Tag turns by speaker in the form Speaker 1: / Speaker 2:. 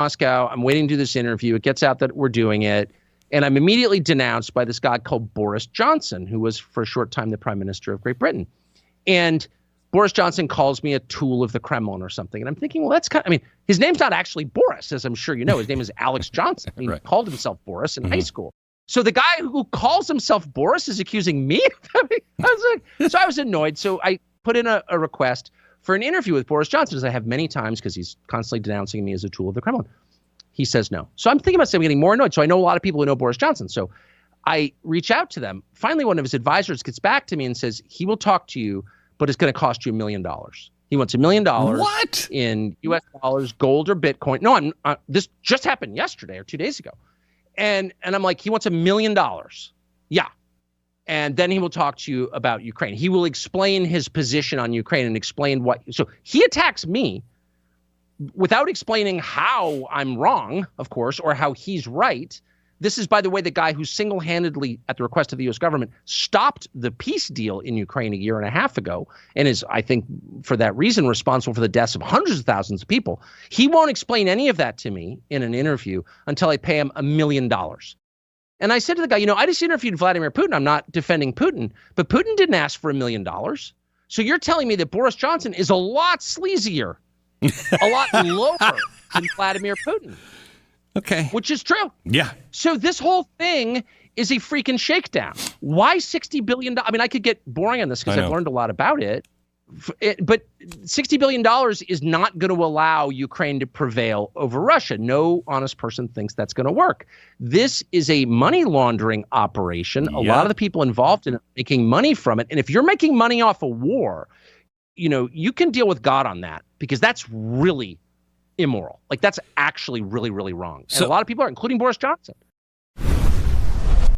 Speaker 1: Moscow. I'm waiting to do this interview. It gets out that we're doing it. And I'm immediately denounced by this guy called Boris Johnson, who was for a short time the prime minister of Great Britain. And Boris Johnson calls me a tool of the Kremlin or something. And I'm thinking, well, his name's not actually Boris, as I'm sure you know. His name is Alex Johnson. He called himself Boris in high school. So the guy who calls himself Boris is accusing me? So I was annoyed. So I put in a request for an interview with Boris Johnson, as I have many times, because he's constantly denouncing me as a tool of the Kremlin. He says no. So I'm thinking about saying, I'm getting more annoyed. So I know a lot of people who know Boris Johnson. So I reach out to them. Finally, one of his advisors gets back to me and says, he will talk to you, but it's going to cost you $1 million. He wants $1 million
Speaker 2: What?
Speaker 1: in US dollars, gold, or Bitcoin. No, this just happened yesterday or 2 days ago. And I'm like, he wants $1 million. Yeah. And then he will talk to you about Ukraine. He will explain his position on Ukraine and explain what. So he attacks me without explaining how I'm wrong, of course, or how he's right. This is, by the way, the guy who single-handedly, at the request of the U.S. government, stopped the peace deal in Ukraine a year and a half ago and is, I think, for that reason, responsible for the deaths of hundreds of thousands of people. He won't explain any of that to me in an interview until I pay him $1 million. And I said to the guy, I just interviewed Vladimir Putin. I'm not defending Putin, but Putin didn't ask for $1 million. So you're telling me that Boris Johnson is a lot sleazier, a lot lower than Vladimir Putin.
Speaker 2: Okay.
Speaker 1: Which is true.
Speaker 2: Yeah.
Speaker 1: So this whole thing is a freaking shakedown. Why $60 billion? I mean, I could get boring on this because I've learned a lot about it. But $60 billion is not going to allow Ukraine to prevail over Russia. No honest person thinks that's going to work. This is a money laundering operation. A lot of the people involved in it are making money from it. And if you're making money off a war, you can deal with God on that, because that's really immoral. Like, that's actually really, really wrong. And a lot of people are, including Boris Johnson.